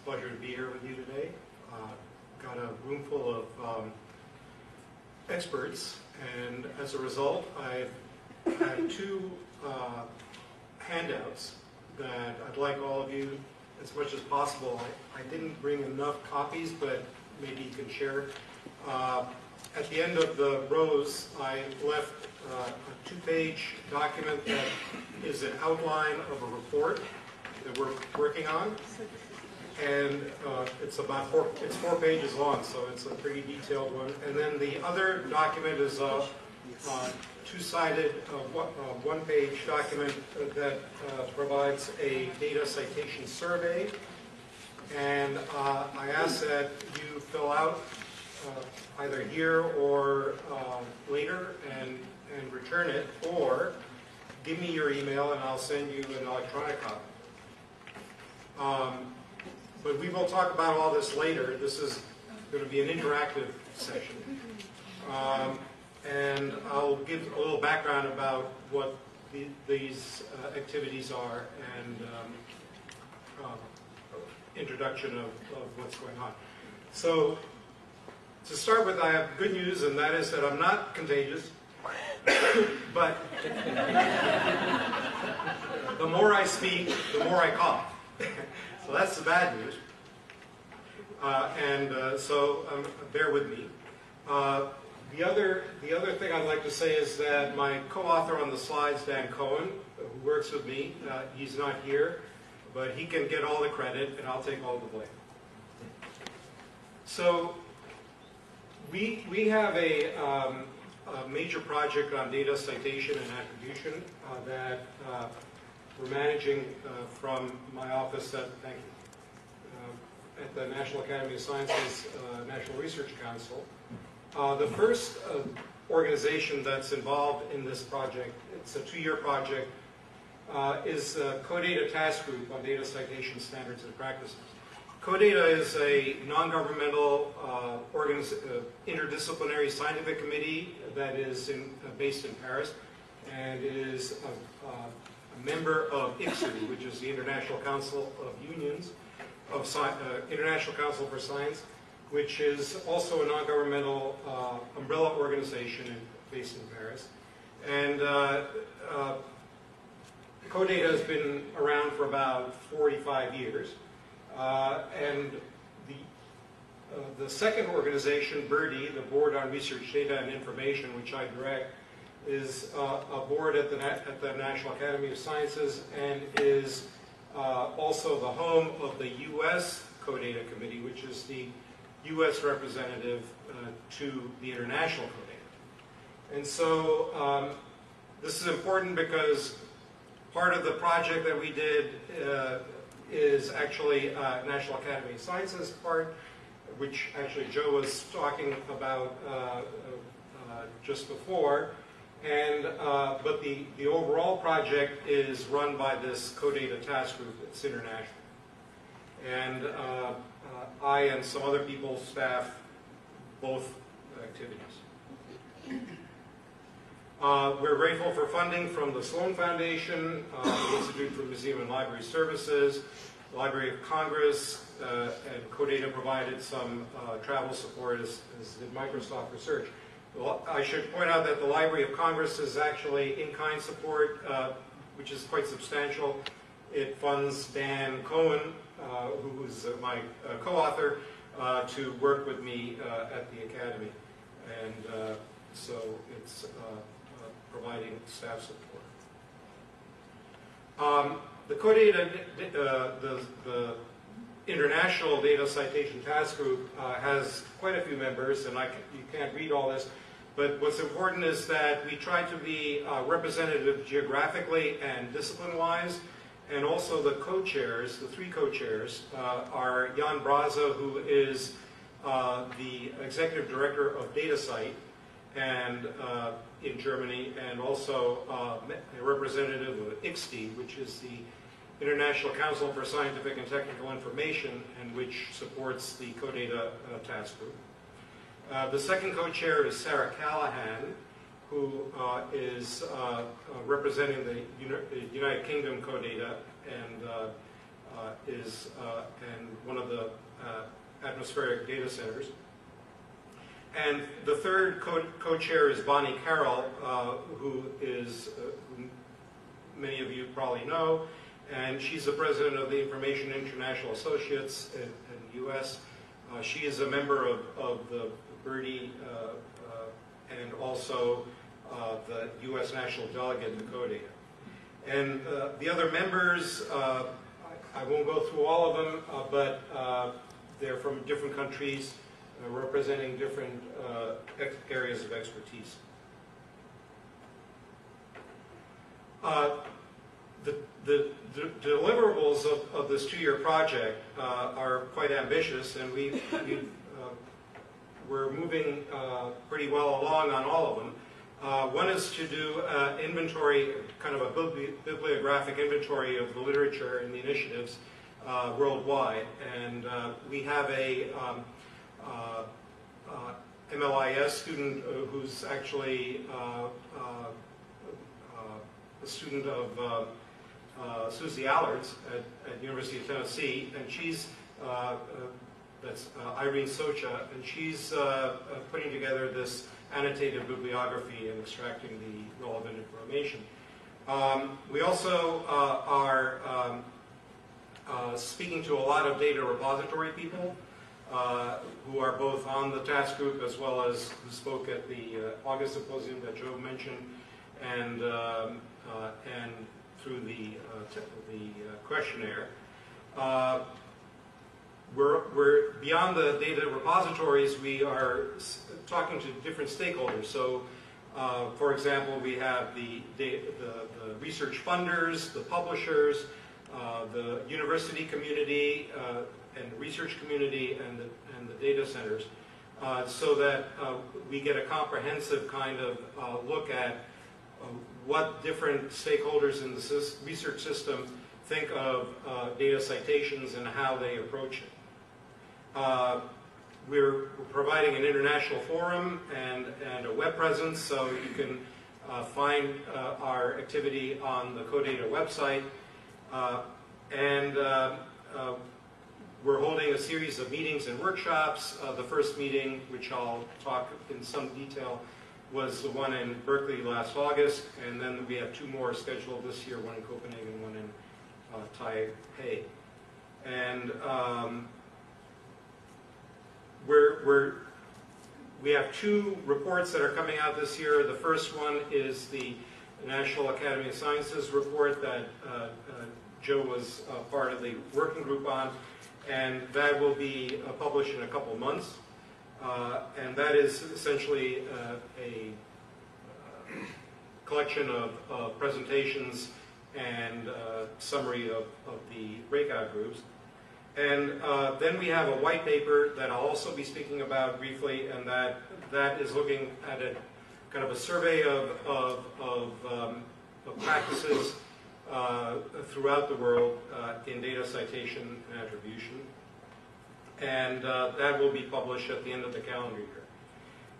pleasure to be here with you today. Got a room full of experts, and as a result, I have two handouts that I'd like all of you, as much as possible. I didn't bring enough copies, but maybe you can share. At the end of the rows, I left a two-page document that is an outline of a report that we're working on, and it's four pages long, so it's a pretty detailed one. And then the other document is a two-sided, one-page document that provides a data citation survey. And I ask that you fill out either here or later and return it, or give me your email and I'll send you an electronic copy. But we will talk about all this later. This is going to be an interactive session. And I'll give a little background about what these activities are and introduction of what's going on. So, to start with, I have good news, and that is that I'm not contagious, but the more I speak, the more I cough. So that's the bad news. So bear with me. The other thing I'd like to say is that my co-author on the slides, Dan Cohen, who works with me, he's not here, but he can get all the credit, and I'll take all the blame. So we have a major project on data citation and attribution that we're managing from my office at the National Academy of Sciences National Research Council. The first organization that's involved in this project, it's a 2-year project, is CODATA Task Group on Data Citation Standards and Practices. CODATA is a non-governmental interdisciplinary scientific committee that is based in Paris, and is a member of ICSU, which is the International Council of Unions, International Council for Science, which is also a non-governmental umbrella organization based in Paris. And CODATA has been around for about 45 years. And the second organization, BIRDI, the Board on Research Data and Information, which I direct, is a board at the National Academy of Sciences, and is also the home of the U.S. CODATA Committee, which is the U.S. representative to the international CODATA. And so this is important because part of the project that we did is actually National Academy of Sciences part, which actually Joe was talking about just before. And but the overall project is run by this CODATA task group. It's international, and I and some other people staff both activities. We're grateful for funding from the Sloan Foundation, the Institute for Museum and Library Services, the Library of Congress, and CODATA provided some travel support, as did Microsoft Research. Well, I should point out that the Library of Congress is actually in-kind support, which is quite substantial. It funds Dan Cohen, who is my co-author, to work with me at the Academy. And so it's providing staff support. The CODATA, the International Data Citation Task Group, has quite a few members, and you can't read all this, but what's important is that we try to be representative geographically and discipline-wise, and also the co-chairs, the 3 co-chairs, are Jan Braza, who is the executive director of DataCite, and in Germany, and also a representative of ICSTI, which is the International Council for Scientific and Technical Information, and which supports the CODATA task group. The second co-chair is Sarah Callahan, who is representing the United Kingdom CODATA, and is and one of the atmospheric data centers. And the third co-chair is Bonnie Carroll, who many of you probably know, and she's the president of the Information International Associates in the U.S. She is a member of the BIRDI and also the U.S. National Delegate in CODATA. And the other members, I won't go through all of them, but they're from different countries representing different areas of expertise. The deliverables of this 2-year project are quite ambitious, and we're moving pretty well along on all of them. One is to do inventory, kind of a bibliographic inventory of the literature and the initiatives worldwide. And we have a MLIS student who's actually a student of Susie Allard's at University of Tennessee, and she's that's Irene Socha, and she's putting together this annotated bibliography and extracting the relevant information. We also are speaking to a lot of data repository people who are both on the task group as well as who spoke at the August symposium that Joe mentioned, and through the questionnaire. We're beyond the data repositories. We are talking to different stakeholders. So, for example, we have the research funders, the publishers, the university community, and the research community, and the data centers, so that we get a comprehensive kind of look at what different stakeholders in the research system think of data citations and how they approach it. We're providing an international forum and a web presence, so you can find our activity on the CODATA website. We're holding a series of meetings and workshops. The first meeting, which I'll talk in some detail, was the one in Berkeley last August, and then we have 2 more scheduled this year, one in Copenhagen, one in Taipei. And we have 2 reports that are coming out this year. The first one is the National Academy of Sciences report that Joe was part of the working group on, and that will be published in a couple of months. And that is essentially a collection of presentations and summary of the breakout groups. And then we have a white paper that I'll also be speaking about briefly, and that is looking at a kind of a survey of practices throughout the world in data citation and attribution. And that will be published at the end of the calendar year.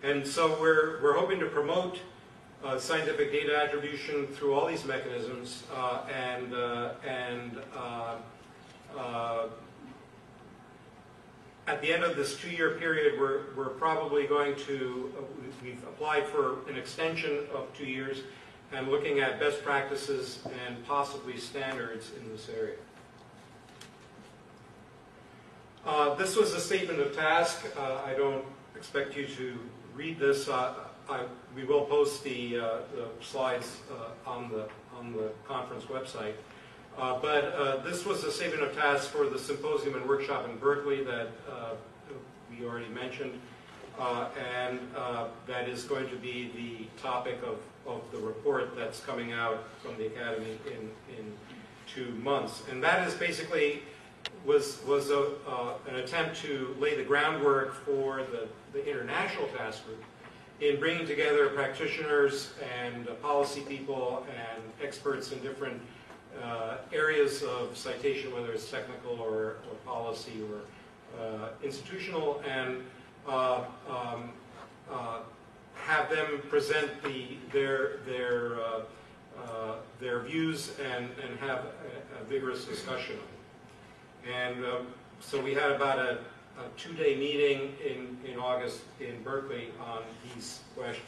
And so we're hoping to promote scientific data attribution through all these mechanisms, at the end of this 2-year period, we're probably going to, we've applied for an extension of 2 years and looking at best practices and possibly standards in this area. This was a statement of task. I don't expect you to read this. We will post the slides on the conference website. But this was a statement of task for the symposium and workshop in Berkeley that we already mentioned, and that is going to be the topic of the report that's coming out from the Academy in 2 months. And that is basically was an attempt to lay the groundwork for the international task group in bringing together practitioners and policy people and experts in different areas of citation, whether it's technical or policy or institutional, and have them present their views and have a vigorous discussion. And so we had about a two-day meeting in August in Berkeley on these questions.